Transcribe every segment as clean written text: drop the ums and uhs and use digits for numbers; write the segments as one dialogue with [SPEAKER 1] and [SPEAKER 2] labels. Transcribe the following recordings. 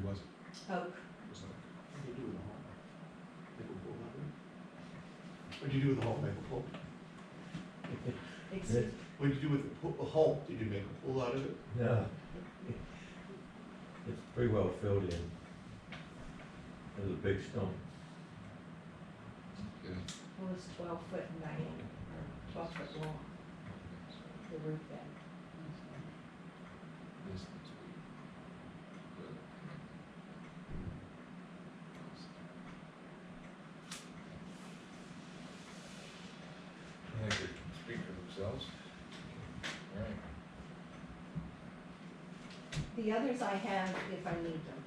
[SPEAKER 1] tree was it?
[SPEAKER 2] Oak.
[SPEAKER 1] Was it?
[SPEAKER 3] What do you do with the whole maple pole out of it?
[SPEAKER 1] What'd you do with the whole maple pole?
[SPEAKER 2] Excuse-
[SPEAKER 1] What'd you do with the whole? Did you make a pool out of it?
[SPEAKER 4] No. It's pretty well filled in. There's a big stump.
[SPEAKER 2] Well, it's 12 foot in diameter, or 12 foot long, the roof bed.
[SPEAKER 5] This needs to be good. I think they can speak for themselves. All right.
[SPEAKER 2] The others I have if I need them.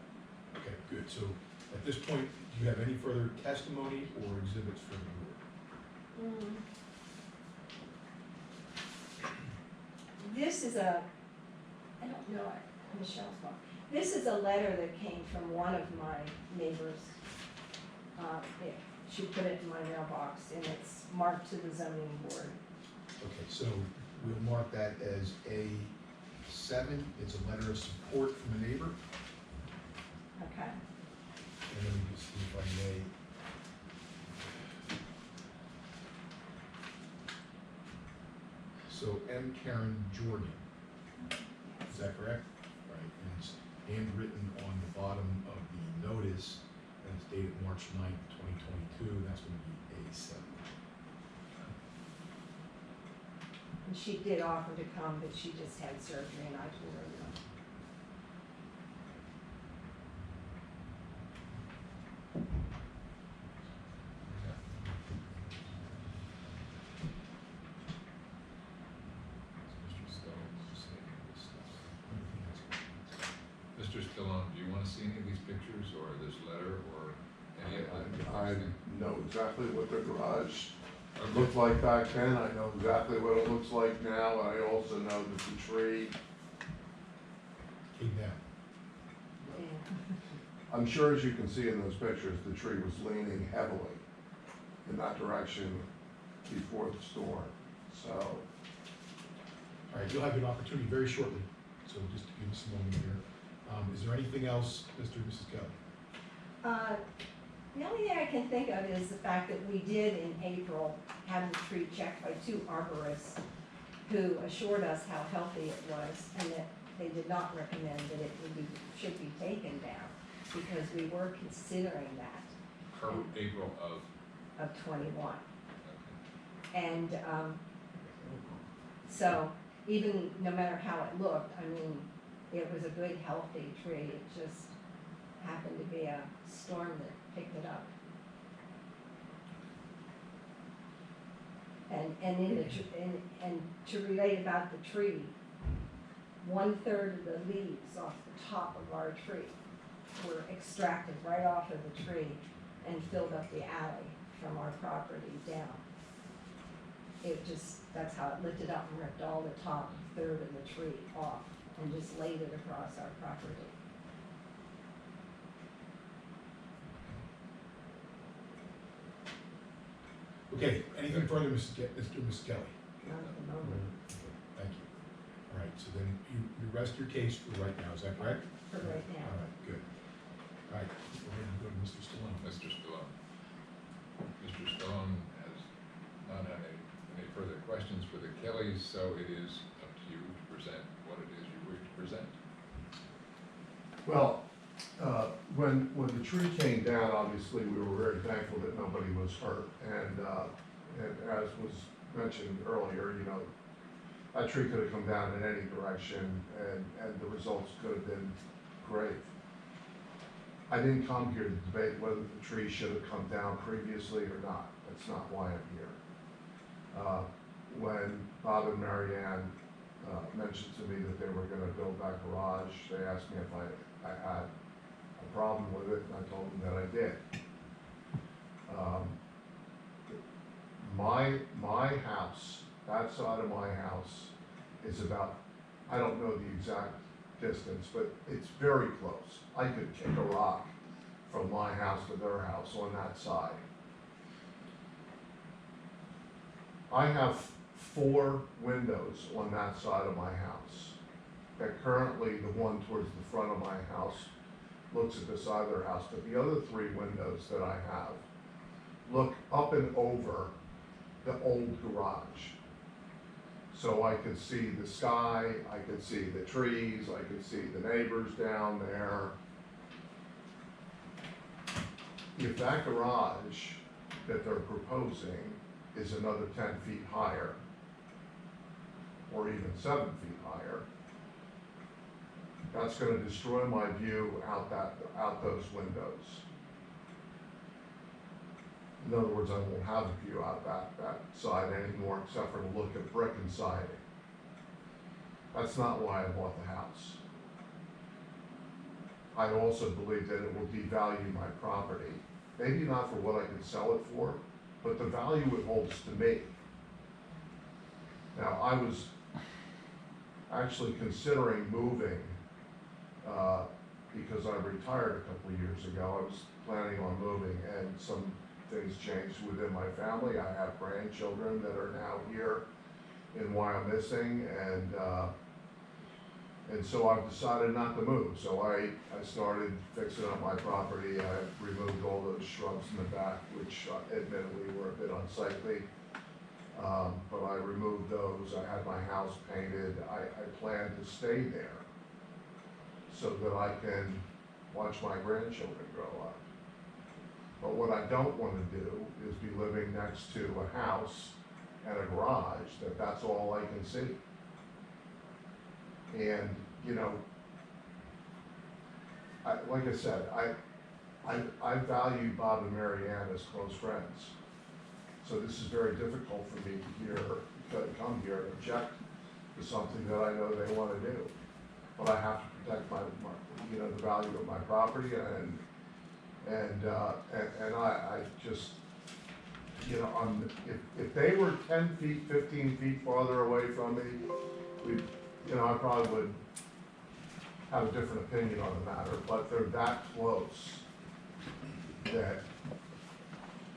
[SPEAKER 1] Okay, good. So at this point, do you have any further testimony or exhibits for the board?
[SPEAKER 2] This is a, I don't know it, Michelle's mom. This is a letter that came from one of my neighbors. She put it in my mailbox and it's marked to the zoning board.
[SPEAKER 1] Okay, so we'll mark that as A7. It's a letter of support from a neighbor.
[SPEAKER 2] Okay.
[SPEAKER 1] And let me just see if I may. So M. Karen Jordan, is that correct? Right, and it's handwritten on the bottom of the notice, and it's dated March 9th, 2022, that's gonna be A7.
[SPEAKER 2] And she did offer to come, but she just had surgery and I told her no.
[SPEAKER 5] Mr. Stone, just taking this stuff. Mr. Stallone, do you want to see any of these pictures or this letter or any of the?
[SPEAKER 6] I know exactly what the garage
[SPEAKER 5] Okay.
[SPEAKER 6] looked like back then, I know exactly what it looks like now, I also know that the tree,
[SPEAKER 1] Came down.
[SPEAKER 2] Yeah.
[SPEAKER 6] I'm sure as you can see in those pictures, the tree was leaning heavily in that direction before the storm, so.
[SPEAKER 1] All right, you'll have an opportunity very shortly, so just to give us a moment here. Is there anything else, Mr. and Mrs. Kelly?
[SPEAKER 2] The only thing I can think of is the fact that we did in April have the tree checked by 2 arborists who assured us how healthy it was and that they did not recommend that it should be taken down because we were considering that
[SPEAKER 5] April of,
[SPEAKER 2] 21.
[SPEAKER 5] okay.
[SPEAKER 2] And so even no matter how it looked, I mean, it was a good, healthy tree. It just happened to be a storm that picked it up. And to relate about the tree, 1/3 of the leaves off the top of our tree were extracted right off of the tree and filled up the alley from our property down. It just, that's how it lifted up and ripped all the top 1/3 of the tree off and just laid it across our property.
[SPEAKER 1] Okay, anything further, Mr. and Mrs. Kelly?
[SPEAKER 2] Not at the moment,
[SPEAKER 1] Thank you. All right, so then you rest your case for right now, is that correct?
[SPEAKER 2] for right now.
[SPEAKER 1] All right, good. All right, go ahead and go to Mr. Stallone.
[SPEAKER 5] Mr. Stallone. Mr. Stallone has not had any further questions for the Kellys, so it is up to you to present what it is you wish to present.
[SPEAKER 6] Well, when the tree came down, obviously, we were very thankful that nobody was hurt. And as was mentioned earlier, you know, that tree could have come down in any direction and the results could have been grave. I didn't come here to debate whether the tree should have come down previously or not. That's not why I'm here. When Bob and Mary Ann mentioned to me that they were gonna build that garage, they asked me if I had a problem with it, and I told them that I did. My house, that side of my house is about, I don't know the exact distance, but it's very close. I could kick a rock from my house to their house on that side. I have 4 windows on that side of my house. And currently, the one towards the front of my house looks at the side of their house, but the other three windows that I have look up and over the old garage. So I could see the sky, I could see the trees, I could see the neighbors down there. If that garage that they're proposing is another 10 feet higher, or even 7 feet higher, that's gonna destroy my view out those windows. In other words, I won't have a view out that side anymore, except for to look at brick and siding. That's not why I bought the house. I also believe that it will devalue my property. Maybe not for what I can sell it for, but the value it holds to me. Now, I was actually considering moving, because I retired a couple of years ago. I was planning on moving, and some things changed within my family. I have grandchildren that are now here in Wyomissing, and so I've decided not to move. So I started fixing up my property. I removed all those shrubs in the back, which admittedly were a bit unsightly. But I removed those. I had my house painted. I plan to stay there so that I can watch my grandchildren grow up. But what I don't want to do is be living next to a house and a garage that's all I can see. And, you know, like I said, I value Bob and Mary Ann as close friends. So this is very difficult for me to come here and object to something that I know they want to do. But I have to protect my you know, the value of my property, and I just, you know, if they were 10 feet, 15 feet farther away from me, you know, I probably would have a different opinion on the matter, but they're that close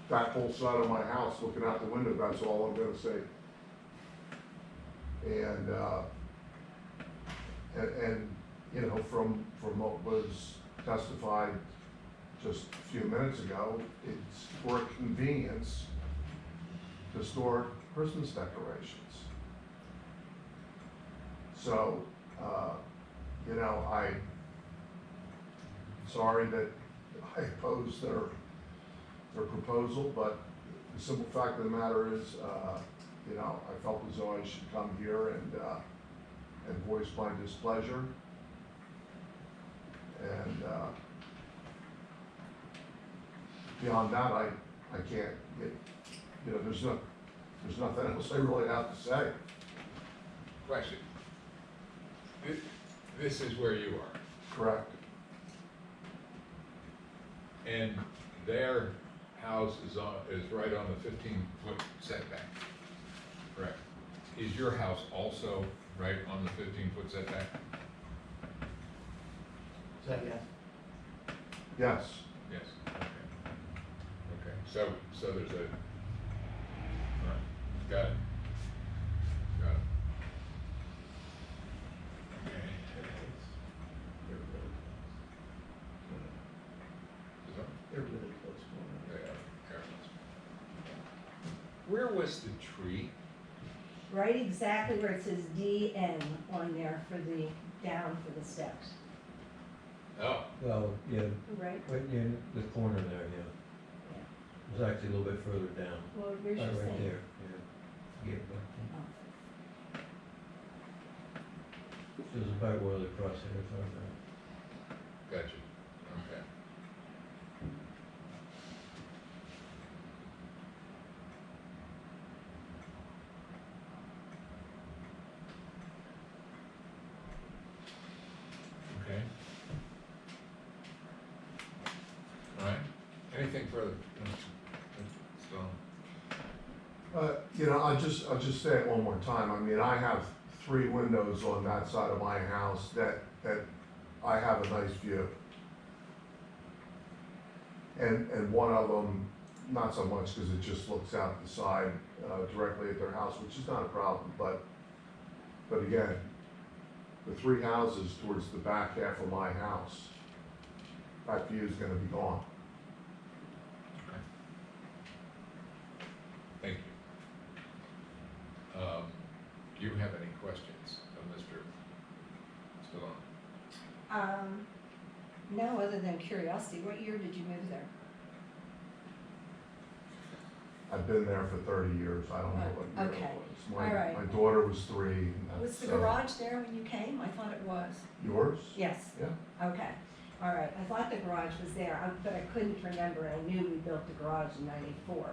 [SPEAKER 6] that whole side of my house, looking out the window, that's all I'm gonna say. And you know, from what was testified just a few minutes ago, it's for convenience to store Christmas decorations. So, you know, I'm sorry that I opposed their proposal, but the simple fact of the matter is, you know, I felt as though I should come here and voice my displeasure. And beyond that, I can't get, you know, there's nothing else I really have to say.
[SPEAKER 5] Question. This is where you are,
[SPEAKER 6] Correct.
[SPEAKER 5] and their house is right on the 15-foot setback, correct? Is your house also right on the 15-foot setback?
[SPEAKER 3] Is that yes?
[SPEAKER 6] Yes.
[SPEAKER 5] Yes, okay. Okay, so there's a, all right, got it. Got it. Okay.
[SPEAKER 3] They're really close.
[SPEAKER 5] Is that-
[SPEAKER 3] They're really close.
[SPEAKER 5] they are, Where was the tree?
[SPEAKER 2] Right exactly where it says DN on there for the, down for the steps.
[SPEAKER 5] Oh,
[SPEAKER 4] Well, yeah,
[SPEAKER 2] Right?
[SPEAKER 4] right near the corner there, yeah.
[SPEAKER 2] Yeah.
[SPEAKER 4] It was actually a little bit further down.
[SPEAKER 2] Well, where's your
[SPEAKER 4] Right
[SPEAKER 2] thing?
[SPEAKER 4] there, yeah. Yeah, but
[SPEAKER 2] Oh.
[SPEAKER 4] it was about where the crosshairs are now.
[SPEAKER 5] gotcha, okay. Okay. All right, anything further? So,
[SPEAKER 6] You know, I'll just say it one more time. I mean, I have 3 windows on that side of my house that I have a nice view. And one of them, not so much because it just looks out the side directly at their house, which is not a problem, but again, the 3 houses towards the back half of my house that view is gonna be gone.
[SPEAKER 5] Thank you. Do you have any questions of Mr. Stallone?
[SPEAKER 2] No, other than curiosity, what year did you move there?
[SPEAKER 6] I've been there for 30 years, I don't know what year
[SPEAKER 2] Okay.
[SPEAKER 6] it was.
[SPEAKER 2] All right.
[SPEAKER 6] My daughter was 3. and
[SPEAKER 2] Was the
[SPEAKER 6] so-
[SPEAKER 2] garage there when you came? I thought it was.
[SPEAKER 6] Yours?
[SPEAKER 2] Yes.
[SPEAKER 6] Yeah.
[SPEAKER 2] Okay, all right, I thought the garage was there, but I couldn't remember, I knew we built the garage in '94.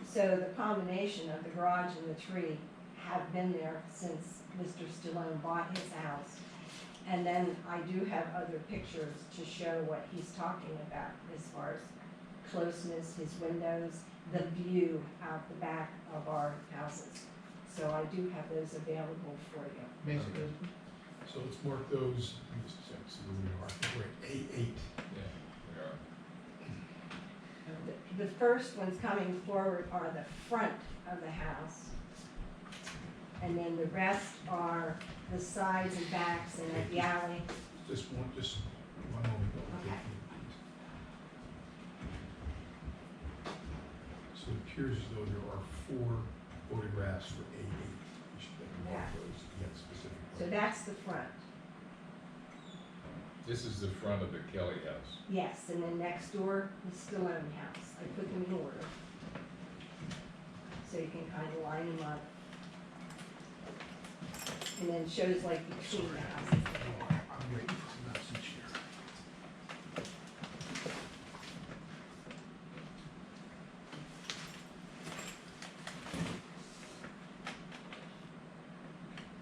[SPEAKER 2] So the combination of the garage and the tree have been there since Mr. Stallone bought his house. And then I do have other pictures to show what he's talking about as far as closeness, his windows, the view out the back of our houses. So I do have those available for you.
[SPEAKER 3] May I see
[SPEAKER 1] Okay.
[SPEAKER 3] those?
[SPEAKER 1] So let's mark those, let me just check, see where we are. We're at A8.
[SPEAKER 5] Yeah, we are.
[SPEAKER 2] The first ones coming forward are the front of the house. And then the rest are the sides and backs and at the alley.
[SPEAKER 1] Just one moment. though.
[SPEAKER 2] Okay.
[SPEAKER 1] So it appears as though there are 4 photographs for A8. We should mark
[SPEAKER 2] Yeah.
[SPEAKER 1] those to get specific.
[SPEAKER 2] So that's the front.
[SPEAKER 5] This is the front of the Kelly house.
[SPEAKER 2] Yes, and then next door, the Stallone house. I put them in order. So you can kind of line them up. And then shows like between the houses.
[SPEAKER 1] I'm waiting for some message here.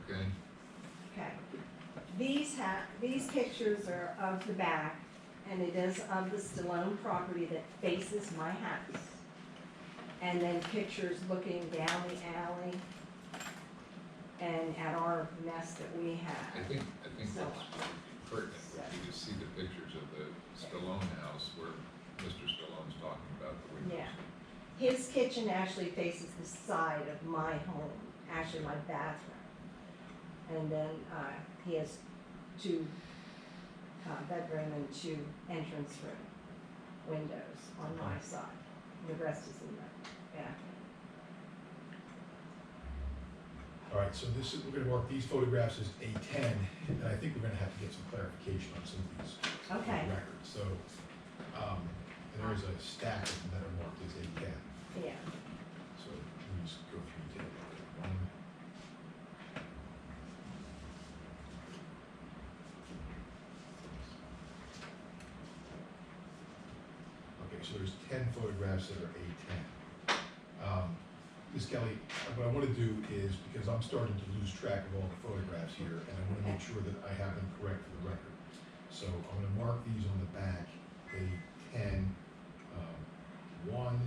[SPEAKER 5] Okay,
[SPEAKER 2] Okay. These pictures are of the back, and it is of the Stallone property that faces my house. And then pictures looking down the alley and at our mess that we
[SPEAKER 5] I
[SPEAKER 2] have.
[SPEAKER 5] think
[SPEAKER 2] So-
[SPEAKER 5] that's pertinent, for you to see the pictures of the Stallone house where Mr. Stallone's talking about the windows.
[SPEAKER 2] Yeah. His kitchen actually faces the side of my home, actually my bathroom. And then, he has 2 bedroom and 2 entrance room windows on my side. The rest is in the back.
[SPEAKER 1] All right, so this is, we're gonna mark these photographs as A10, and I think we're gonna have to get some clarification on some of these
[SPEAKER 2] Okay.
[SPEAKER 1] records. So, and there is a stack of them that are marked as A10.
[SPEAKER 2] Yeah.
[SPEAKER 1] So let me just go through the table. 1. Okay, so there's 10 photographs that are A10. Ms. Kelly, what I want to do is, because I'm starting to lose track of all the photographs here, and I want to make sure that I have them correct for the record. So I'm going to mark these on the back, A10, 1,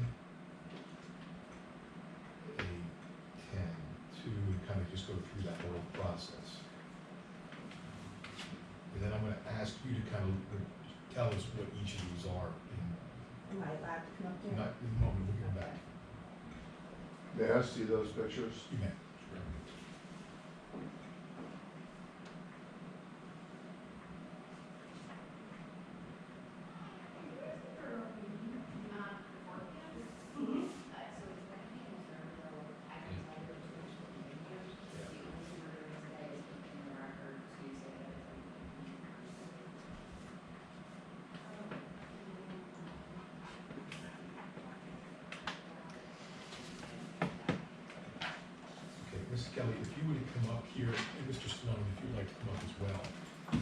[SPEAKER 1] A10, 2, and kind of just go through that whole process. And then I'm going to ask you to kind of tell us what each of these are
[SPEAKER 2] Am I allowed to come up
[SPEAKER 1] in,
[SPEAKER 2] there?
[SPEAKER 1] not in a moment, we'll go back.
[SPEAKER 6] May I see those pictures?
[SPEAKER 1] You may. Okay, Mrs. Kelly, if you would come up here, and Mr. Stallone, if you'd like to come up as well,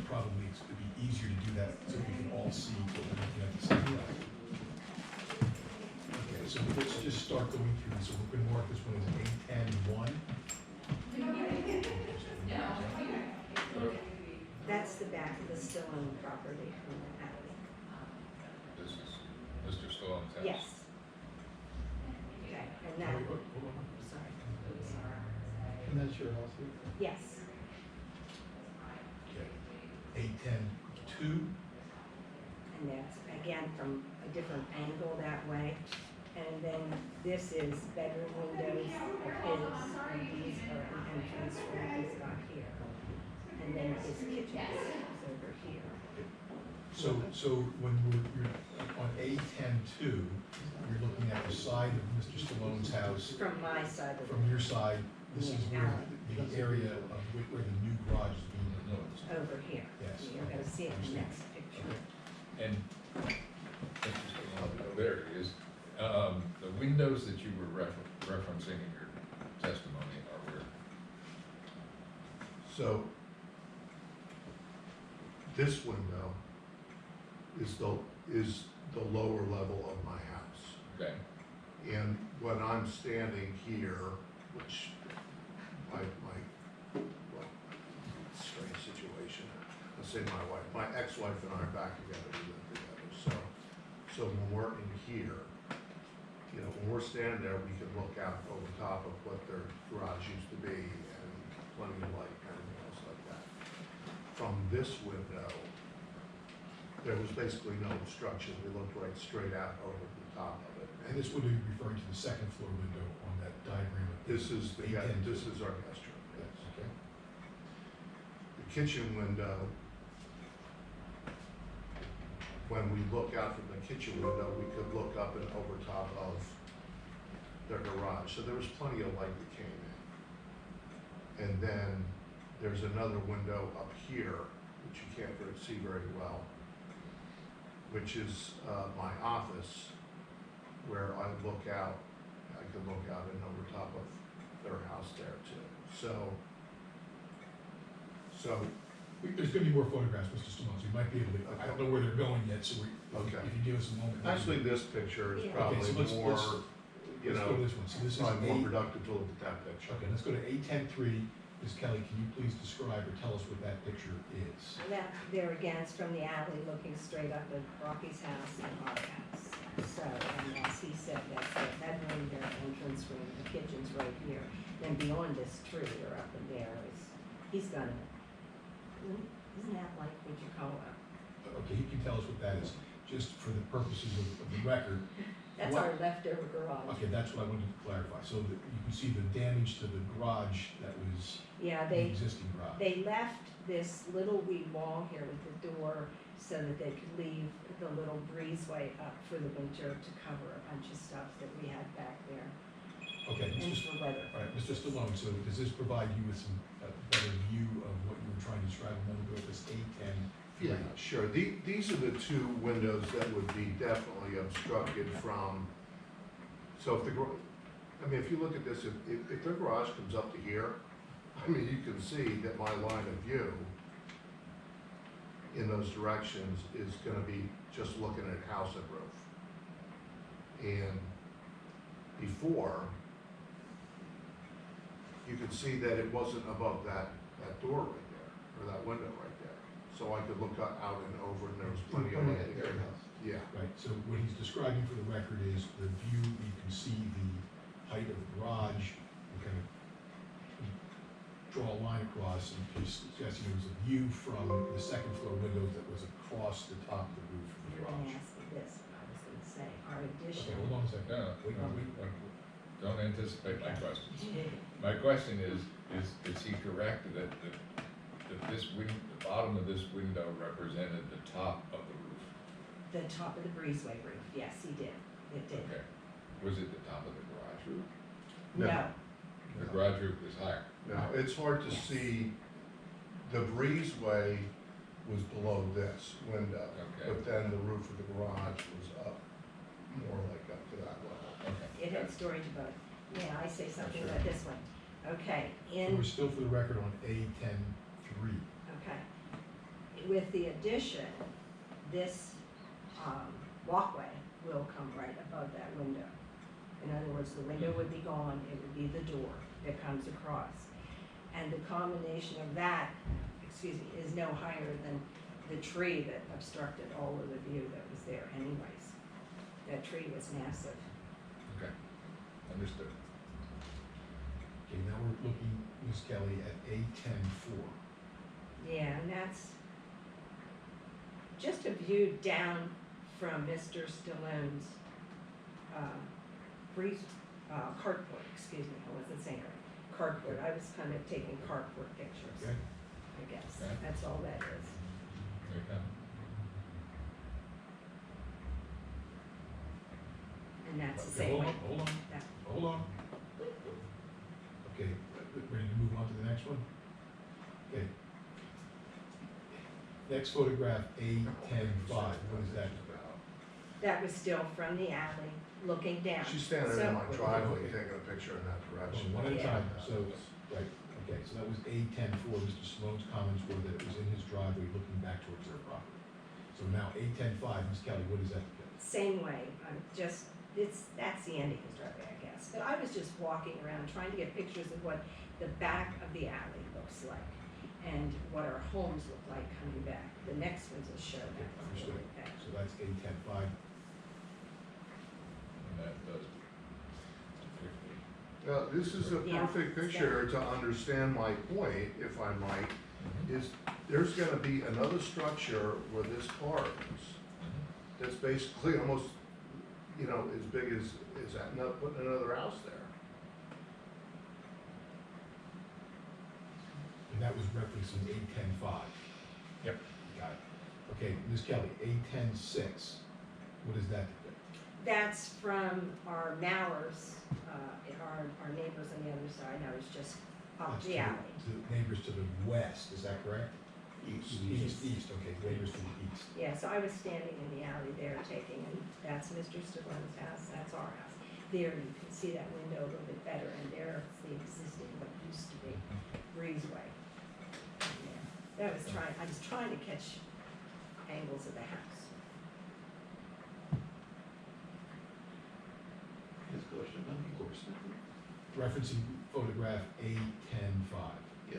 [SPEAKER 1] probably it's gonna be easier to do that so we can all see what we're looking at the same time. Okay, so let's just start going through these. So we're gonna mark this one as A10-1.
[SPEAKER 2] That's the back of the Stallone property from the alley.
[SPEAKER 5] This is Mr. Stallone's house.
[SPEAKER 2] Yes. Okay, and that,
[SPEAKER 1] Wait, hold on.
[SPEAKER 2] sorry.
[SPEAKER 3] And that's your house here?
[SPEAKER 2] Yes,
[SPEAKER 1] Okay, A10-2.
[SPEAKER 2] and that's again from a different angle that way. And then this is bedroom windows of his, and these are the entrance from he's got here. and then his kitchen is over here.
[SPEAKER 1] So when you're on A10-2, you're looking at the side of Mr. Stallone's house.
[SPEAKER 2] From my side of
[SPEAKER 1] From your side, this is
[SPEAKER 2] Yeah.
[SPEAKER 1] where the area of where the new garage is being proposed.
[SPEAKER 2] it, over here.
[SPEAKER 1] Yes.
[SPEAKER 2] You're gonna see it in the next picture.
[SPEAKER 5] And, there it is. The windows that you were referencing in your testimony are where?
[SPEAKER 6] So, this window is the lower level of my house.
[SPEAKER 5] Okay,
[SPEAKER 6] And when I'm standing here, which well, strange situation. Let's say my ex-wife and I are back together, we live together. So when we're in here, you know, when we're standing there, we can look out over top of what their garage used to be and plenty of light and everything else like that. From this window, there was basically no obstruction. We looked right straight out over the top of it.
[SPEAKER 1] And this window you're referring to the second floor window on that diagram.
[SPEAKER 6] This is
[SPEAKER 1] A10-2.
[SPEAKER 6] this is our guest room, yes.
[SPEAKER 1] Okay.
[SPEAKER 6] The kitchen window, when we look out from the kitchen window, we could look up and over top of their garage. So there was plenty of light that came in. And then there's another window up here, which you can't see very well, which is my office, where I look out, I can look out and over top of their house there too. So
[SPEAKER 1] There's gonna be more photographs, Mr. Stallone, so you might be able to, I don't know where they're going yet, so
[SPEAKER 6] Okay.
[SPEAKER 1] if you give us a moment.
[SPEAKER 6] actually, this picture is
[SPEAKER 2] Yeah.
[SPEAKER 6] probably
[SPEAKER 1] Okay, so let's-
[SPEAKER 6] more,
[SPEAKER 1] let's-
[SPEAKER 6] you
[SPEAKER 1] Let's go
[SPEAKER 6] know,
[SPEAKER 1] to this one, so this is
[SPEAKER 6] probably more
[SPEAKER 1] A,
[SPEAKER 6] productive to look at that picture.
[SPEAKER 1] okay, let's go to A10-3. Ms. Kelly, can you please describe or tell us what that picture is?
[SPEAKER 2] And that, there again, is from the alley looking straight up at Rocky's house and our house. So, and as he said, that's the bedroom, their entrance room, the kitchen's right here. Then beyond this tree or up in there is, he's gonna, isn't that like what you call a,
[SPEAKER 1] Okay, he can tell us what that is, just for the purposes of the record.
[SPEAKER 2] that's
[SPEAKER 1] What-
[SPEAKER 2] our leftover garage.
[SPEAKER 1] Okay, that's what I wanted to clarify. So that you can see the damage to the garage that was
[SPEAKER 2] Yeah,
[SPEAKER 1] the
[SPEAKER 2] they,
[SPEAKER 1] existing garage.
[SPEAKER 2] they left this little wee wall here with the door so that they could leave the little breezeway up for the winter to cover a bunch of stuff that we had back there
[SPEAKER 1] Okay,
[SPEAKER 2] and
[SPEAKER 1] Mr.
[SPEAKER 2] for weather.
[SPEAKER 1] All right, Mr. Stallone, so does this provide you with some better view of what you were trying to describe a moment ago, this A10?
[SPEAKER 6] Yeah, sure. These are the two windows that would be definitely obstructed from, so if if you look at this, if the garage comes up to here, I mean, you can see that my line of view in those directions is gonna be just looking at house and roof. And before, you could see that it wasn't above that door right there, or that window right there. So I could look out and over, and there was plenty of light
[SPEAKER 1] Pointing at
[SPEAKER 6] there.
[SPEAKER 1] their house.
[SPEAKER 6] Yeah,
[SPEAKER 1] Right, so what he's describing for the record is the view, you can see the height of the garage, you kind of draw a line across, and he's suggesting there was a view from the second floor windows that was across the top of the roof of the
[SPEAKER 2] You're gonna
[SPEAKER 1] garage.
[SPEAKER 2] ask me this, I was gonna say, our
[SPEAKER 1] Okay,
[SPEAKER 2] addition.
[SPEAKER 1] hold on a second.
[SPEAKER 5] no,
[SPEAKER 1] Wait,
[SPEAKER 5] no,
[SPEAKER 1] wait.
[SPEAKER 5] don't anticipate my questions. My question is he correct that the bottom of this window represented the top of the roof?
[SPEAKER 2] The top of the breezeway roof, yes, he did, it did.
[SPEAKER 5] Okay. Was it the top of the garage roof?
[SPEAKER 6] No.
[SPEAKER 2] No,
[SPEAKER 5] The garage roof is higher.
[SPEAKER 6] now, it's hard to
[SPEAKER 2] Yes.
[SPEAKER 6] see, the breezeway was below this window.
[SPEAKER 5] Okay.
[SPEAKER 6] But then the roof of the garage was up, more like up to that level.
[SPEAKER 5] Okay.
[SPEAKER 2] it had storage above. May I say something
[SPEAKER 5] Sure.
[SPEAKER 2] about this one? Okay,
[SPEAKER 1] We're still for the record on A10-3.
[SPEAKER 2] okay. With the addition, this, walkway will come right above that window. In other words, the window would be gone, it would be the door that comes across. And the combination of that, is no higher than the tree that obstructed all of the view that was there anyways. That tree was massive.
[SPEAKER 5] Okay. Understood.
[SPEAKER 1] Okay, now we're looking, Ms. Kelly, at A10-4.
[SPEAKER 2] Yeah, and that's just a view down from Mr. Stallone's, carport, excuse me, I wasn't saying right, carport, I was kind of taking carport pictures.
[SPEAKER 1] Okay?
[SPEAKER 2] I guess.
[SPEAKER 5] Okay.
[SPEAKER 2] That's all that is.
[SPEAKER 5] Okay.
[SPEAKER 2] And that's the
[SPEAKER 5] Okay,
[SPEAKER 2] same way.
[SPEAKER 5] Hold on,
[SPEAKER 2] Yeah.
[SPEAKER 5] hold on.
[SPEAKER 1] Okay, ready to move on to the next one? Okay. Next photograph, A10-5, what is that?
[SPEAKER 2] That was still from the alley, looking down.
[SPEAKER 6] She's standing
[SPEAKER 2] So-
[SPEAKER 6] in my driveway
[SPEAKER 1] Okay.
[SPEAKER 6] taking a picture in that direction.
[SPEAKER 1] One at a
[SPEAKER 2] Yeah.
[SPEAKER 1] time, so, right, okay, so that was A10-4, Mr. Salone's comments were that it was in his driveway looking back towards their property. So now A10-5, Ms. Kelly, what is that?
[SPEAKER 2] Same way, that's the end of his driveway, I guess. But I was just walking around trying to get pictures of what the back of the alley looks like and what our homes look like coming back. The next ones will show that.
[SPEAKER 1] Understood.
[SPEAKER 2] Okay.
[SPEAKER 1] So that's A10-5.
[SPEAKER 5] And that does.
[SPEAKER 6] This is a
[SPEAKER 2] Yeah.
[SPEAKER 6] perfect picture to understand my point, if I might, is there's gonna be another structure where this car is. That's basically almost, you know, as big as that, not putting another house there.
[SPEAKER 1] And that was referencing A10-5.
[SPEAKER 5] Yep.
[SPEAKER 1] Got it. Okay, Ms. Kelly, A10-6, what is that?
[SPEAKER 2] That's from our Mallers, our neighbors on the other side. Now it's just up
[SPEAKER 1] That's
[SPEAKER 2] the alley.
[SPEAKER 1] to the neighbors to the west, is that correct?
[SPEAKER 6] East.
[SPEAKER 1] East, okay, neighbors to the east.
[SPEAKER 2] Yeah, so I was standing in the alley there taking, and that's Mr. Stable's house, that's our house. There you can see that window a little bit better, and there's the existing, what used to be breezeway. Yeah. I was trying to catch angles of the house.
[SPEAKER 3] Yes, question, of course.
[SPEAKER 1] Referencing photograph A10-5.
[SPEAKER 3] Yes.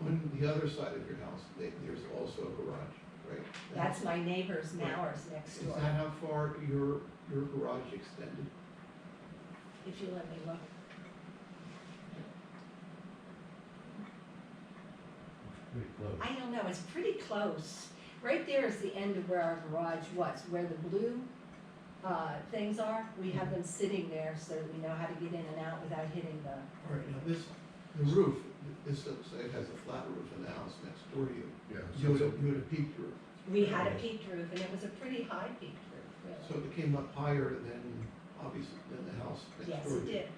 [SPEAKER 3] On the other side of your house, there's also a garage, right?
[SPEAKER 2] That's my neighbor's Mallers next
[SPEAKER 3] Is
[SPEAKER 2] door.
[SPEAKER 3] that how far your garage extended?
[SPEAKER 2] If you let me look.
[SPEAKER 4] Pretty close.
[SPEAKER 2] I don't know, it's pretty close. Right there is the end of where our garage was, where the blue things are. We have them sitting there so that we know how to get in and out without hitting the,
[SPEAKER 3] All right, now the roof, this looks like it has a flat roof in the house next door to you.
[SPEAKER 6] Yeah.
[SPEAKER 3] You had a peaked roof.
[SPEAKER 2] we had a peaked roof, and it was a pretty high peaked roof,
[SPEAKER 3] So
[SPEAKER 2] really.
[SPEAKER 3] it came up higher than, obviously, than the house
[SPEAKER 2] Yes,
[SPEAKER 3] next door
[SPEAKER 2] it
[SPEAKER 3] to you.
[SPEAKER 2] did.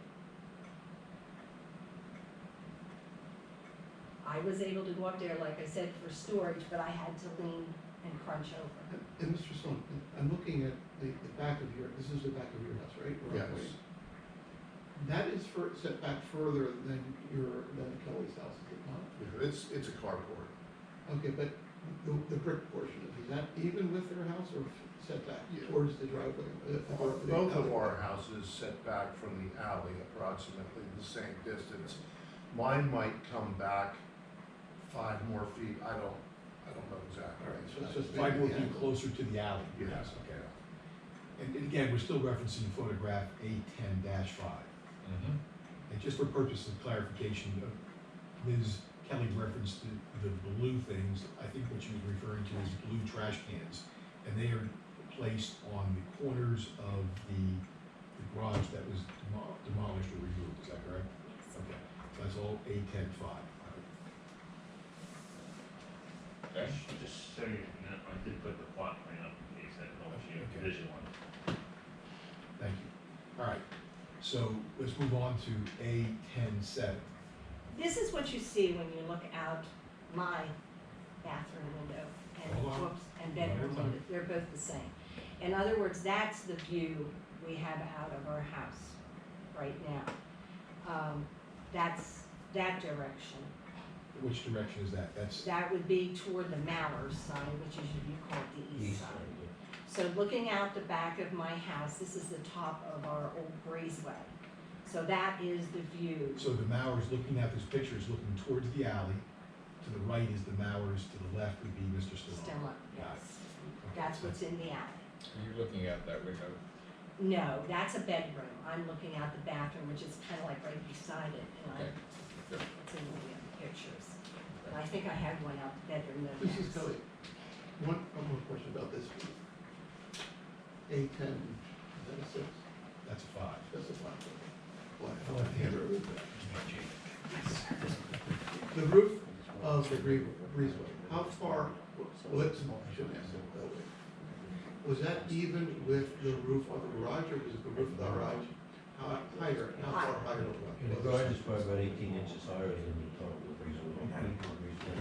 [SPEAKER 2] I was able to go up there, like I said, for storage, but I had to lean and crunch over.
[SPEAKER 3] And Mr. Sloan, I'm looking at the back of your, this is the back of your house, right? Or
[SPEAKER 6] Yes.
[SPEAKER 3] wait. That is set back further than Kelly's house, is it not?
[SPEAKER 6] It's a carport.
[SPEAKER 3] Okay, but the brick portion, is that even with their house or set back
[SPEAKER 6] Yeah.
[SPEAKER 3] towards the driveway? or the
[SPEAKER 6] Both of
[SPEAKER 3] alley?
[SPEAKER 6] our houses set back from the alley approximately the same distance. Mine might come back 5 more feet, I don't know exactly.
[SPEAKER 3] All right, so it's just
[SPEAKER 1] Five more
[SPEAKER 3] maybe the
[SPEAKER 1] feet
[SPEAKER 3] angle.
[SPEAKER 1] closer to the alley.
[SPEAKER 6] Yes.
[SPEAKER 1] Okay. And again, we're still referencing photograph A10-5. And just for purposes of clarification, Ms. Kelly referenced the blue things. I think what she was referring to is blue trash cans. And they are placed on the corners of the garage that was demolished or removed, is that correct? Okay, so that's all A10-5.
[SPEAKER 5] Okay.
[SPEAKER 7] Just so you know, I did put the plot plan up in case that helps you
[SPEAKER 1] Okay.
[SPEAKER 7] visualize.
[SPEAKER 1] Thank you. All right, so let's move on to A10-7.
[SPEAKER 2] This is what you see when you look out my bathroom window and,
[SPEAKER 1] Hold on.
[SPEAKER 2] whoops, and bedroom
[SPEAKER 1] One at a time.
[SPEAKER 2] window, they're both the same. In other words, that's the view we have out of our house right now. That's that direction.
[SPEAKER 1] Which direction is that? That's,
[SPEAKER 2] That would be toward the Mallers side, which is, you call it the east side. So looking out the back of my house, this is the top of our old breezeway. So that is the view.
[SPEAKER 1] so the Mowers, looking at this picture, is looking towards the alley. To the right is the Mowers, to the left would be Mr. Stallone.
[SPEAKER 2] Stella,
[SPEAKER 1] Got it.
[SPEAKER 2] yes.
[SPEAKER 1] Okay,
[SPEAKER 2] That's
[SPEAKER 1] so
[SPEAKER 2] what's in the alley.
[SPEAKER 5] Are you looking at that window?
[SPEAKER 2] No, that's a bedroom. I'm looking out the bathroom, which is kind of like right beside it, and
[SPEAKER 5] Okay. Good.
[SPEAKER 2] it's in the pictures. But I think I have one out the bedroom though.
[SPEAKER 3] Mrs.
[SPEAKER 2] yes.
[SPEAKER 3] Kelly, one more question about this. A10, is that a 6?
[SPEAKER 1] That's a 5.
[SPEAKER 3] That's a 5. Well,
[SPEAKER 1] I'll have to hand it over.
[SPEAKER 3] The roof, of the breezeway, how far, well, let's, I shouldn't ask it that way. Was that even with the roof of the garage, or was it the roof of the garage? How higher, how far higher was
[SPEAKER 4] And the
[SPEAKER 3] it?
[SPEAKER 4] garage is probably about 18 inches higher than the top of the breezeway.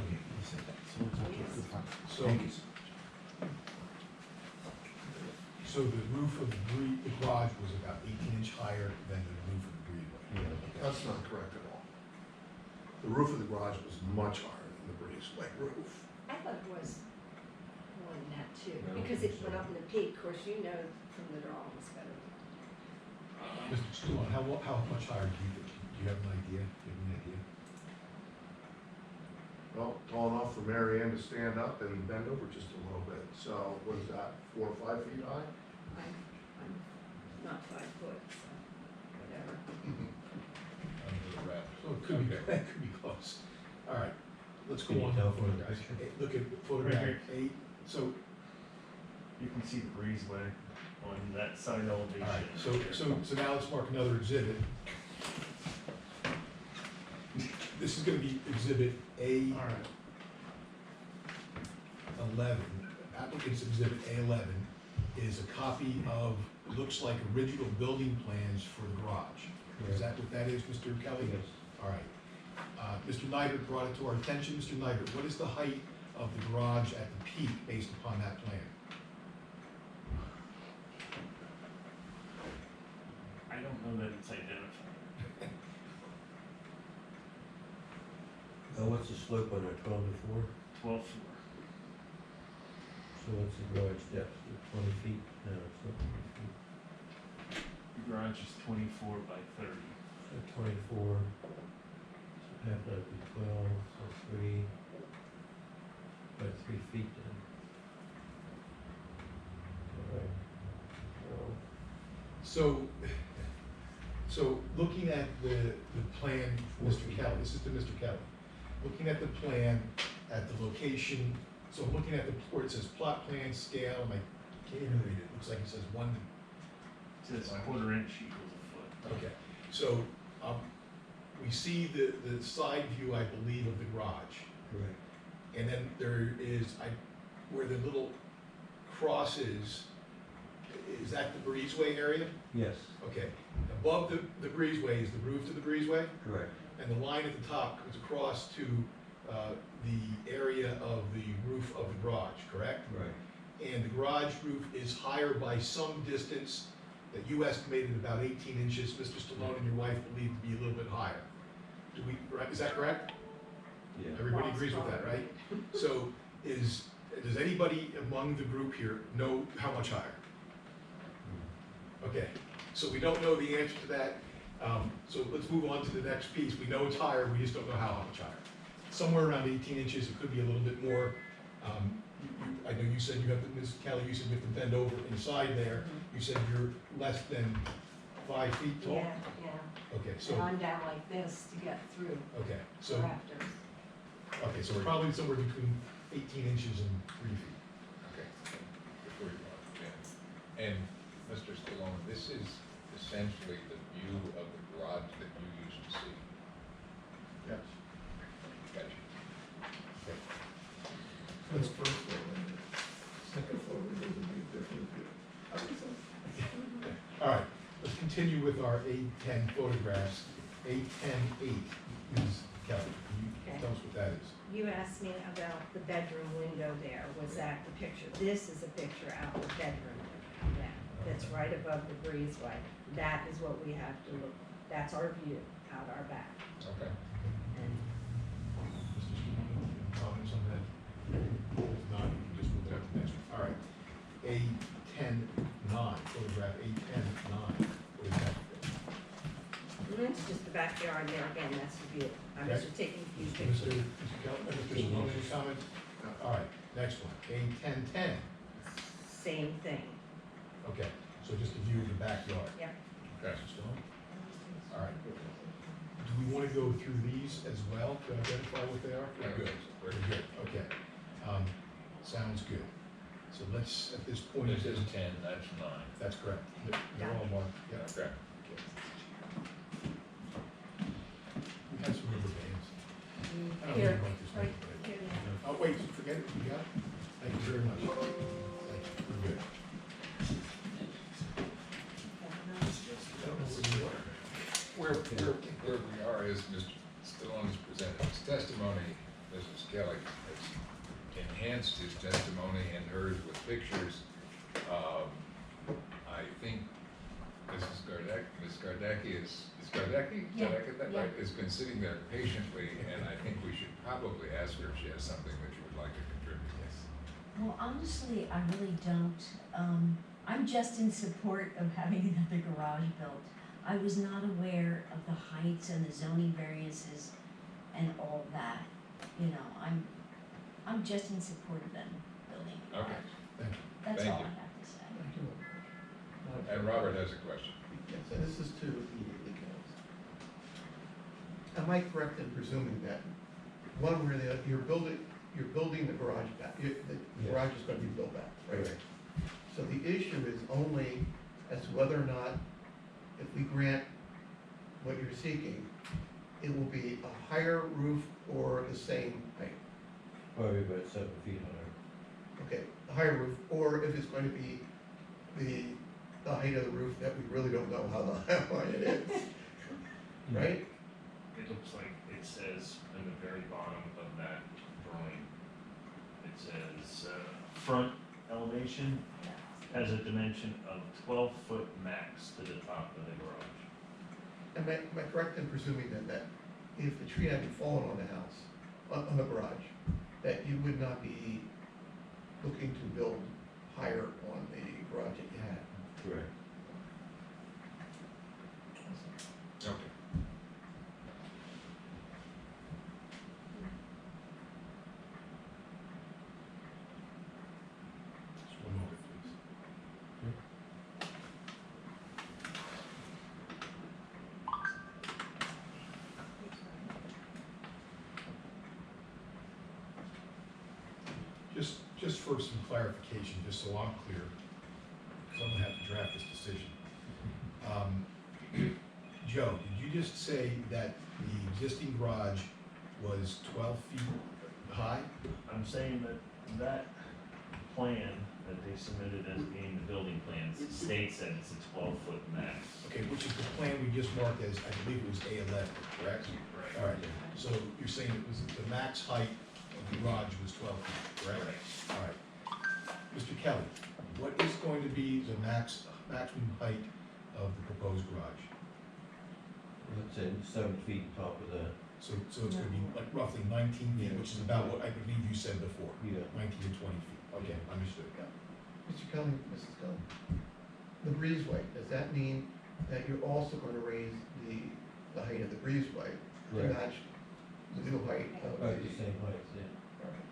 [SPEAKER 1] So the roof of the garage was about 18-inch higher than the roof of the breezeway.
[SPEAKER 4] Yeah.
[SPEAKER 6] That's not correct at all. The roof of the garage was much higher than the breezeway roof.
[SPEAKER 2] I thought it was more than that too,
[SPEAKER 4] No,
[SPEAKER 2] because it
[SPEAKER 4] it's
[SPEAKER 2] went up in the peak, of course, you know from the drawings better.
[SPEAKER 1] Mr. Stewart, how much higher do you think? Do you have an idea? Do you have an idea?
[SPEAKER 6] Well, tall enough for Mary Ann to stand up and bend over just a little bit. So was that 4 or 5 feet high?
[SPEAKER 2] I'm not 5 foot, so whatever.
[SPEAKER 5] Under the wrap.
[SPEAKER 1] So it could be, that could be close. All right, let's go
[SPEAKER 4] Can you
[SPEAKER 1] on.
[SPEAKER 4] tell
[SPEAKER 1] to
[SPEAKER 4] from the
[SPEAKER 1] photographs.
[SPEAKER 4] picture?
[SPEAKER 1] Look at photograph
[SPEAKER 7] Right
[SPEAKER 1] 8. So,
[SPEAKER 7] You can see the breezeway on that side
[SPEAKER 1] all
[SPEAKER 7] elevation.
[SPEAKER 1] right, so now let's mark another exhibit. This is gonna be exhibit A11,
[SPEAKER 3] All right,
[SPEAKER 1] applicant's exhibit A11 is a copy of, looks like original building plans for the garage. Is that what that is, Mr. Kelly?
[SPEAKER 4] Yes.
[SPEAKER 1] All right. Mr. Neidert brought it to our attention. Mr. Neidert, what is the height of the garage at the peak based upon that plan?
[SPEAKER 7] I don't know that it's identified.
[SPEAKER 4] What's the slope on that, 12 to 4?
[SPEAKER 7] 12 floor.
[SPEAKER 4] So what's the garage depth, 20 feet? No, it's not 20 feet.
[SPEAKER 7] The garage is 24 by 30.
[SPEAKER 4] So 24, so half that would be 12, so 3, about 3 feet then. All right.
[SPEAKER 1] So looking at the plan, Mr. Kelly, this is to Mr. Kelly. Looking at the plan, at the location, so I'm looking at the, where it says plot plan scale, and I can't even read it. It looks like it says 1 to
[SPEAKER 7] It says a quarter inch equals a foot.
[SPEAKER 1] Okay, so, we see the side view, I believe, of the garage.
[SPEAKER 4] Correct.
[SPEAKER 1] And then there is, where the little cross is that the breezeway area?
[SPEAKER 4] Yes,
[SPEAKER 1] Okay, above the breezeway is the roof to the breezeway,
[SPEAKER 4] correct.
[SPEAKER 1] and the line at the top goes across to, the area of the roof of the garage, correct?
[SPEAKER 4] Right.
[SPEAKER 1] And the garage roof is higher by some distance that you estimated about 18 inches, Mr. Stallone and your wife believe to be a little bit higher. Right, is that correct?
[SPEAKER 4] Yeah.
[SPEAKER 1] Everybody agrees with that, right? So does anybody among the group here know how much higher? Okay, so we don't know the answer to that. So let's move on to the next piece. We know it's higher, we just don't know how much higher. Somewhere around 18 inches, it could be a little bit more. I know you said you have to, Ms. Kelly, you said you have to bend over inside there. You said you're less than 5 feet tall?
[SPEAKER 2] Yeah.
[SPEAKER 1] Okay, so,
[SPEAKER 2] And I'm down like this to get through
[SPEAKER 1] okay, so,
[SPEAKER 2] the rafters.
[SPEAKER 1] okay, so probably somewhere between 18 inches and 3 feet.
[SPEAKER 5] Okay. Before you go, yeah. And Mr. Stallone, this is essentially the view of the garage that you used to see.
[SPEAKER 1] Yes.
[SPEAKER 5] Gotcha.
[SPEAKER 3] that's first floor. Second floor, there's a big difference here.
[SPEAKER 1] All right, let's continue with our A10 photographs. A10-8, Ms. Kelly, can you
[SPEAKER 2] Okay.
[SPEAKER 1] tell us what that is?
[SPEAKER 2] You asked me about the bedroom window there, was that the picture? This is a picture out the bedroom window, that's right above the breezeway. That is what we have to look, that's our view out our back.
[SPEAKER 5] Okay.
[SPEAKER 2] And
[SPEAKER 1] Mr. Stallone, comments on that? If not, you can just move on to the next one. All right, A10-9, photograph A10-9, what is that?
[SPEAKER 2] it's just the backyard there again, that's the view. I'm
[SPEAKER 1] Okay.
[SPEAKER 2] just taking a few
[SPEAKER 1] Mr.
[SPEAKER 2] pictures.
[SPEAKER 1] Mr. Stallone, any comments? All right, next one, A10-10,
[SPEAKER 2] Same thing,
[SPEAKER 1] okay, so just a view of the backyard.
[SPEAKER 2] yep.
[SPEAKER 5] Okay.
[SPEAKER 1] Mr. Stallone? All right. Do we want to go through these as well to identify what they are? We're good, we're good, okay. Sounds good. So let's, at this point.
[SPEAKER 5] This is 10, that's 9.
[SPEAKER 1] That's correct. They're all marked, yeah.
[SPEAKER 5] Okay.
[SPEAKER 1] We have some rubber bands. I don't
[SPEAKER 2] Here,
[SPEAKER 1] really like this
[SPEAKER 2] right here.
[SPEAKER 1] Oh, wait, forget it, you got it? Thank you very much. Thank you, we're good.
[SPEAKER 5] Where we are is Mr. Stallone's presented his testimony. Mrs. Kelly has enhanced his testimony and hers with pictures. I think Ms. Gardecki is Gardecki?
[SPEAKER 8] Yeah,
[SPEAKER 5] Did I get that
[SPEAKER 8] yeah.
[SPEAKER 5] right? Has been sitting there patiently, and I think we should probably ask her if she has something that you would like to contribute. Yes.
[SPEAKER 8] Well, honestly, I really don't. I'm just in support of having another garage built. I was not aware of the heights and the zoning variances and all that. You know, I'm just in support of them building a
[SPEAKER 5] Okay,
[SPEAKER 8] garage.
[SPEAKER 1] Thank you.
[SPEAKER 8] That's
[SPEAKER 5] Thank
[SPEAKER 8] all
[SPEAKER 5] you.
[SPEAKER 8] I have to say.
[SPEAKER 5] And Robert has a question.
[SPEAKER 3] Yes, and this is to immediately counts. Am I correct in presuming that one where you're building the garage back, the
[SPEAKER 4] Yes.
[SPEAKER 3] garage is gonna be built back, right?
[SPEAKER 4] Correct.
[SPEAKER 3] So the issue is only as to whether or not, if we grant what you're seeking, it will be a higher roof or the same height?
[SPEAKER 4] Probably about 7 feet higher.
[SPEAKER 3] Okay, a higher roof, or if it's going to be the height of the roof that we really don't know how high it is, right?
[SPEAKER 7] It looks like it says in the very bottom of that drawing, it says, front elevation has a dimension of 12-foot max to the top of the garage.
[SPEAKER 3] Am I correct in presuming then that if the tree hadn't fallen on the house, on the garage, that you would not be looking to build higher on the garage that you had?
[SPEAKER 4] Correct.
[SPEAKER 5] Okay.
[SPEAKER 1] Just one moment, please. Just for some clarification, just so I'm clear, because I'm gonna have to draft this decision. Joe, did you just say that the existing garage was 12 feet high?
[SPEAKER 7] I'm saying that that plan that they submitted as being the building plans states that it's a 12-foot max.
[SPEAKER 1] Okay, which is the plan we just marked as, I believe it was A11, correct?
[SPEAKER 7] Right.
[SPEAKER 1] All right, so you're saying it was, the max height of the garage was 12 feet, correct? All right. Mr. Kelly, what is going to be the maximum height of the proposed garage?
[SPEAKER 4] Let's say 7 feet on top of that.
[SPEAKER 1] So it's gonna be like roughly 19 feet, which is about what I believe you said before,
[SPEAKER 4] Yeah.
[SPEAKER 1] 19 to 20 feet. Okay, understood.
[SPEAKER 3] Mr. Kelly, Mrs. Kelly, the breezeway, does that mean that you're also going to raise the height of the breezeway to
[SPEAKER 4] Correct.
[SPEAKER 3] match the new height of
[SPEAKER 4] About the same height, yeah.
[SPEAKER 3] All right.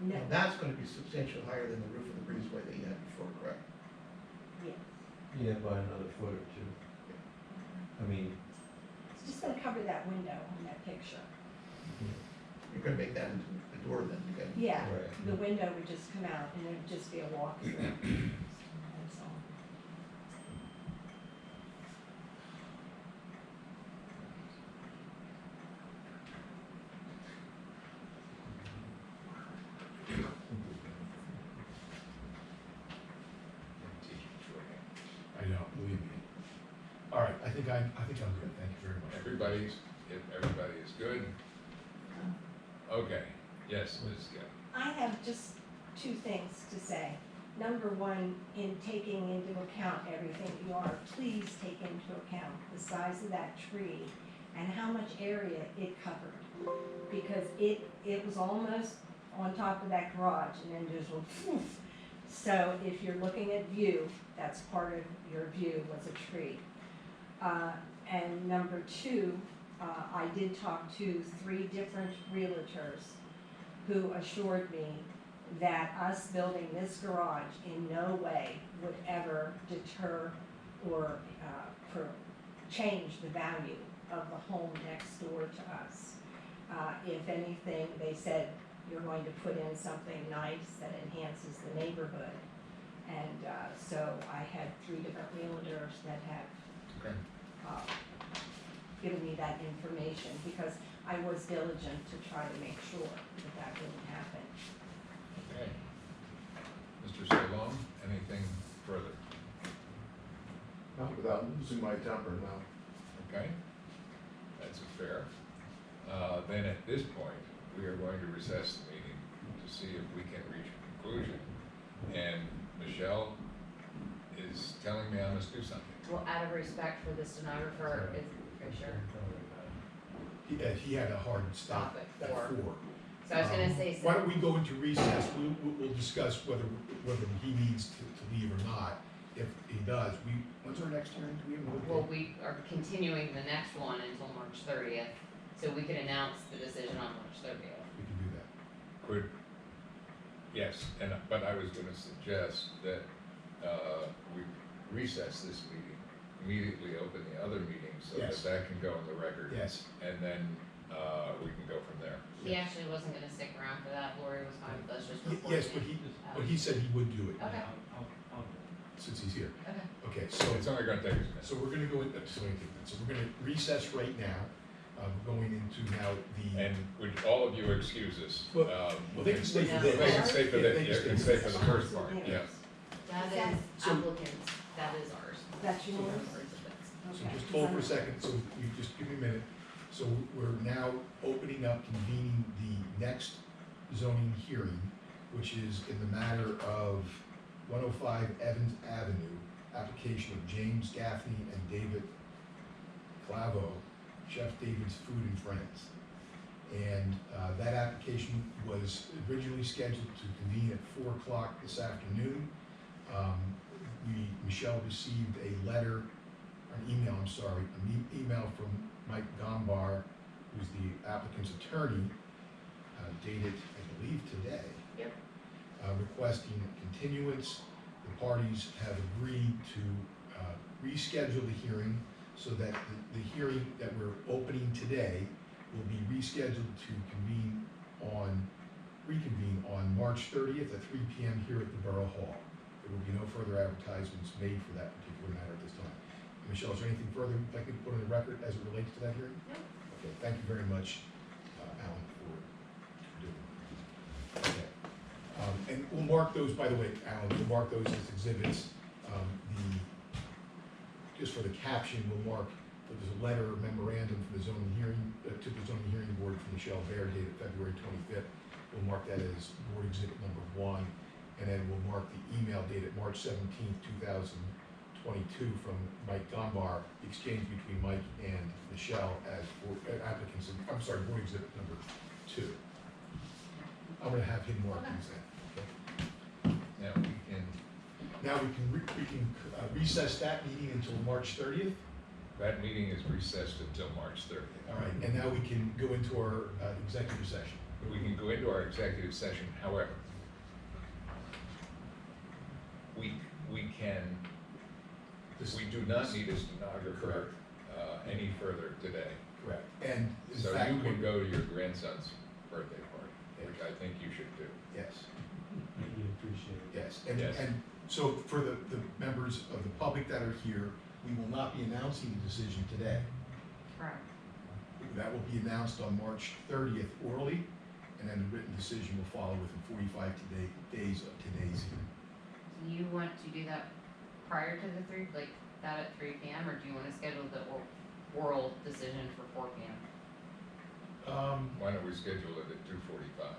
[SPEAKER 2] No,
[SPEAKER 3] Now, that's going to be substantially higher than the roof of the breezeway that you had before, correct?
[SPEAKER 2] yeah.
[SPEAKER 4] Yeah, by another foot or two. I mean,
[SPEAKER 2] It's just gonna cover that window in that picture.
[SPEAKER 3] You're going to make that into the door then again?
[SPEAKER 2] Yeah,
[SPEAKER 4] Right.
[SPEAKER 2] the window would just come out and it would just be a walk-through. That's all.
[SPEAKER 1] I know, believe me. All right, I think I'm good, thank you very much.
[SPEAKER 5] Everybody is good? Okay, yes, Ms. Kelly.
[SPEAKER 2] I have just two things to say. Number one, in taking into account everything you are, please take into account the size of that tree and how much area it covered. Because it was almost on top of that garage and then just went poof. So if you're looking at view, that's part of your view was a tree. And number two, I did talk to 3 different realtors who assured me that us building this garage in no way would ever deter or change the value of the home next door to us. If anything, they said, you're going to put in something nice that enhances the neighborhood. And so I had 3 different realtors that have
[SPEAKER 5] Okay.
[SPEAKER 2] given me that information, because I was diligent to try to make sure that that didn't happen.
[SPEAKER 5] Okay. Mr. Salom, anything further?
[SPEAKER 6] Not without losing my temper, no.
[SPEAKER 5] Okay, that's fair. Then at this point, we are going to recess the meeting to see if we can reach a conclusion. And Michelle is telling me I must do something.
[SPEAKER 9] Well, out of respect for the stenographer, is, are you sure?
[SPEAKER 1] He had a hard stop
[SPEAKER 9] Stop
[SPEAKER 1] at
[SPEAKER 9] at 4.
[SPEAKER 1] 4.
[SPEAKER 9] So I was gonna say,
[SPEAKER 1] Why don't we go into recess, we'll discuss whether he needs to leave or not. If he does, when's our next hearing? Do we have another
[SPEAKER 9] well,
[SPEAKER 1] date?
[SPEAKER 9] we are continuing the next one until March 30th, so we can announce the decision on March 30th.
[SPEAKER 1] We can do that.
[SPEAKER 5] Could, yes, but I was gonna suggest that, we recess this meeting, immediately open the other meeting so that
[SPEAKER 1] Yes.
[SPEAKER 5] that can go on the record.
[SPEAKER 1] Yes.
[SPEAKER 5] And then, we can go from there.
[SPEAKER 9] He actually wasn't gonna stick around for that, Lori was fine with us just reporting.
[SPEAKER 1] Yes, but he said he would do it
[SPEAKER 9] Okay,
[SPEAKER 1] since he's here.
[SPEAKER 9] okay.
[SPEAKER 1] Okay,
[SPEAKER 5] So it's only gonna take us a minute.
[SPEAKER 1] so we're gonna go in, so we're gonna recess right now, going into now the.
[SPEAKER 5] And would all of you excuse us?
[SPEAKER 1] Well, they can stay for
[SPEAKER 9] No.
[SPEAKER 1] this.
[SPEAKER 5] They can stay for
[SPEAKER 1] Yeah,
[SPEAKER 5] the,
[SPEAKER 1] they
[SPEAKER 5] yeah,
[SPEAKER 1] can
[SPEAKER 5] can
[SPEAKER 1] stay
[SPEAKER 5] stay
[SPEAKER 1] for
[SPEAKER 5] for
[SPEAKER 1] this.
[SPEAKER 5] the first part,
[SPEAKER 2] Yes.
[SPEAKER 5] yes.
[SPEAKER 9] That
[SPEAKER 2] Is that-
[SPEAKER 9] is
[SPEAKER 1] So-
[SPEAKER 9] applicants, that is ours.
[SPEAKER 2] That's yours?
[SPEAKER 1] So
[SPEAKER 2] Okay.
[SPEAKER 1] just hold for a second, so you just give me a minute. So we're now opening up, convening the next zoning hearing, which is in the matter of 105 Evans Avenue, application of James Gaffney and David Clavo, Chef David's Food and Friends. And that application was originally scheduled to convene at 4 o'clock this afternoon. Michelle received an email from Mike Gombar, who's the applicant's attorney, dated, I believe, today.
[SPEAKER 9] Yep.
[SPEAKER 1] Requesting a continuance. The parties have agreed to reschedule the hearing so that the hearing that we're opening today will be rescheduled to reconvene on March 30th at 3 p.m. here at the Borough Hall. There will be no further advertisements made for that particular matter at this time. Michelle, is there anything further you'd like me to put on the record as it relates to that hearing?
[SPEAKER 9] No.
[SPEAKER 1] Okay, thank you very much, Alan, for doing that. Okay. And we'll mark those, by the way, Alan, we'll mark those as exhibits. Just for the caption, we'll mark, there's a letter memorandum from the zoning hearing, to the zoning hearing board from Michelle Baer dated February 25th. We'll mark that as board exhibit number 1. And then we'll mark the email dated March 17th, 2022 from Mike Gombar, the exchange between Mike and Michelle as applicants, board exhibit number 2. I'm gonna have him mark these then.
[SPEAKER 5] Now, we can,
[SPEAKER 1] Now we can recess that meeting until March 30th.
[SPEAKER 5] that meeting is recessed until March 30th.
[SPEAKER 1] All right, and now we can go into our executive session.
[SPEAKER 5] We can go into our executive session, however, we do not need a stenographer, any further today.
[SPEAKER 1] Correct. And in
[SPEAKER 5] So
[SPEAKER 1] fact,
[SPEAKER 5] you can go to your grandson's birthday party, which I think you should do.
[SPEAKER 1] Yes,
[SPEAKER 4] Really appreciate it.
[SPEAKER 1] yes.
[SPEAKER 5] Yes.
[SPEAKER 1] And so for the members of the public that are here, we will not be announcing the decision today.
[SPEAKER 9] Correct.
[SPEAKER 1] That will be announced on March 30th orally, and then the written decision will follow within 45 days of today's hearing.
[SPEAKER 9] Do you want to do that prior to the 3, like that at 3 p.m., or do you wanna schedule the oral decision for 4 p.m.?
[SPEAKER 5] Why don't we schedule it at 2:45?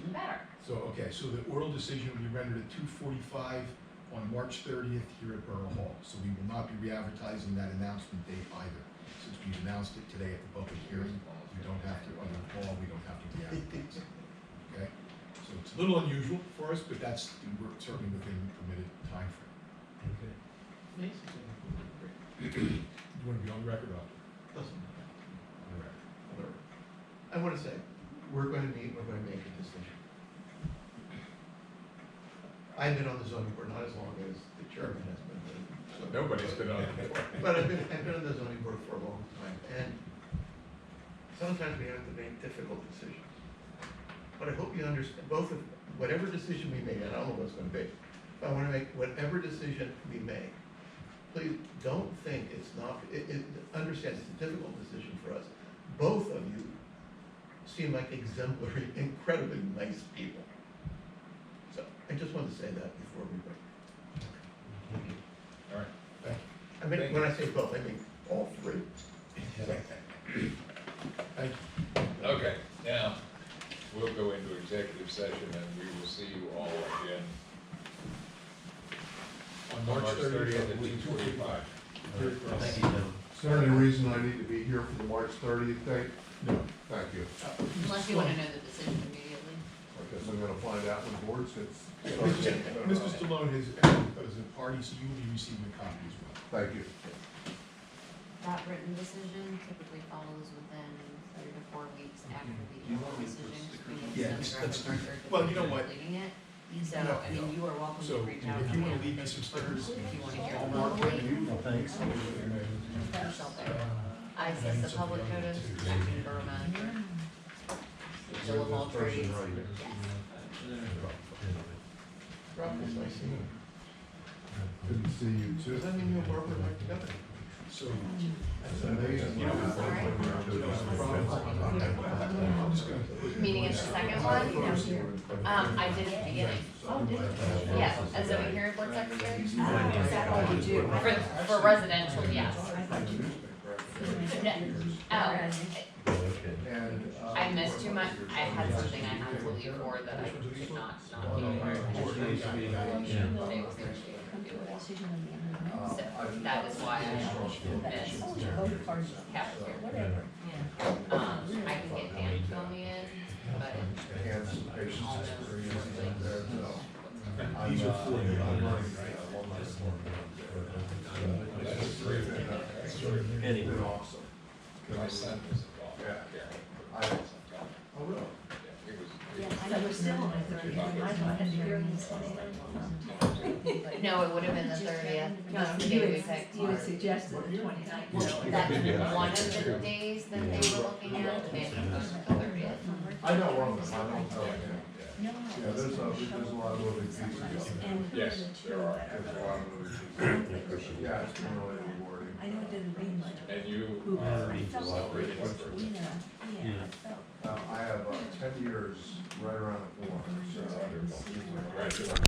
[SPEAKER 9] Even better.
[SPEAKER 1] So the oral decision will be rendered at 2:45 on March 30th here at Borough Hall. So we will not be re-advertising that announcement date either. Since we've announced it today at the public hearing, we don't have to, under the law, we don't have to re-advertise it. Okay? So it's a little unusual for us, but we're certainly within the permitted time frame.
[SPEAKER 4] Okay.
[SPEAKER 1] You want to be on the record, Roger?
[SPEAKER 3] Doesn't matter.
[SPEAKER 1] On the record.
[SPEAKER 3] Whatever. I want to say, we're going to meet, we're going to make a decision. I've been on the zoning board not as long as the chairman has been. so-
[SPEAKER 5] Nobody's been on it before.
[SPEAKER 3] But I've been on the zoning board for a long time, and sometimes we have to make difficult decisions. But I hope you understand, whatever decision we make, and I don't know what it's gonna be, but I wanna make whatever decision we make, please don't think it's not, understand it's a difficult decision for us, both of you seem like exemplary, incredibly nice people. So I just wanted to say that before we break.
[SPEAKER 5] All right,
[SPEAKER 1] Thank
[SPEAKER 3] I mean,
[SPEAKER 5] Thank
[SPEAKER 3] when I say both, I mean all three.
[SPEAKER 1] you. Thank you.
[SPEAKER 5] okay, now, we'll go into executive session and we will see you all again
[SPEAKER 1] On
[SPEAKER 5] March 30th at 2:45.
[SPEAKER 4] Thank you, Tom.
[SPEAKER 6] Is there any reason I need to be here for the March 30th date?
[SPEAKER 1] No.
[SPEAKER 6] Thank you.
[SPEAKER 9] Unless you wanna know the decision immediately.
[SPEAKER 6] I guess I'm gonna find out when the board sits.
[SPEAKER 1] Mr. Stallone is a party, so you will be receiving a copy as well.
[SPEAKER 6] Thank you.
[SPEAKER 9] That written decision typically follows within 3 to 4 weeks after the oral decision, 'cause we need
[SPEAKER 1] Yeah,
[SPEAKER 9] to send
[SPEAKER 1] that's-
[SPEAKER 9] the record to
[SPEAKER 1] well, you know what?
[SPEAKER 9] completing it. So,
[SPEAKER 1] No,
[SPEAKER 9] I mean, you are welcome
[SPEAKER 1] So,
[SPEAKER 9] to reach out
[SPEAKER 1] if
[SPEAKER 9] to
[SPEAKER 1] you
[SPEAKER 9] me
[SPEAKER 1] wanna leave me some stickers,
[SPEAKER 9] if you wanna hear
[SPEAKER 1] I'll
[SPEAKER 9] from
[SPEAKER 1] mark
[SPEAKER 9] me.
[SPEAKER 1] it.
[SPEAKER 4] Well, thanks.
[SPEAKER 9] Yourself there. I assess the public notice, acting borough manager. Bill of all
[SPEAKER 6] This person
[SPEAKER 9] trades.
[SPEAKER 6] right here.
[SPEAKER 3] Rob, it's nice seeing you.
[SPEAKER 6] Good to see you too.
[SPEAKER 3] Does that mean you and Barbara are together?
[SPEAKER 1] So,
[SPEAKER 6] It's amazing.
[SPEAKER 1] you know, the problem, I'm just gonna.
[SPEAKER 9] Meaning it's the second one? I did at the beginning.
[SPEAKER 2] Oh, did you?
[SPEAKER 9] Yeah, as a hearing board secretary.
[SPEAKER 2] Is that all you do?
[SPEAKER 9] For residential, yes.
[SPEAKER 2] I thought you.
[SPEAKER 9] Oh,
[SPEAKER 6] And,
[SPEAKER 9] I missed too much. I had something I had to leave for that I could not be part of. Today was Thursday.
[SPEAKER 8] Decision on the end of
[SPEAKER 9] So that is why I missed
[SPEAKER 8] both parties.
[SPEAKER 9] cafeteria.
[SPEAKER 8] Whatever. Yeah.
[SPEAKER 9] I can get Dan to fill me in, but
[SPEAKER 6] and some patients.
[SPEAKER 9] I'll know.
[SPEAKER 1] These are for you, I'm running,
[SPEAKER 6] It's been awesome.
[SPEAKER 5] My son was involved.
[SPEAKER 6] Yeah.
[SPEAKER 5] Yeah.
[SPEAKER 6] Oh, really?
[SPEAKER 5] Yeah, he was.
[SPEAKER 8] Yeah, I was still on the 30th, and I thought it variance
[SPEAKER 9] no, it would have been the 30th. That's the
[SPEAKER 2] You
[SPEAKER 9] day we
[SPEAKER 2] had,
[SPEAKER 9] picked.
[SPEAKER 2] you had suggested the 29th.
[SPEAKER 9] Well, that's one of the days that they were looking at. They had proposed the 30th.
[SPEAKER 6] I know one of them, I don't know.
[SPEAKER 8] No.
[SPEAKER 6] Yeah, there's a lot of moving pieces.
[SPEAKER 8] And who are
[SPEAKER 5] Yes,
[SPEAKER 8] the two
[SPEAKER 5] there are.
[SPEAKER 8] that
[SPEAKER 6] There's a
[SPEAKER 8] are,
[SPEAKER 6] lot of moving pieces. Yeah, it's been really rewarding.
[SPEAKER 8] I know it didn't read much.
[SPEAKER 5] And you
[SPEAKER 8] Who
[SPEAKER 5] are
[SPEAKER 8] felt
[SPEAKER 5] celebrating
[SPEAKER 8] like,
[SPEAKER 5] his birthday.
[SPEAKER 8] yeah, I felt.
[SPEAKER 6] I have 10 years right around the corner, so.
[SPEAKER 5] Congratulations.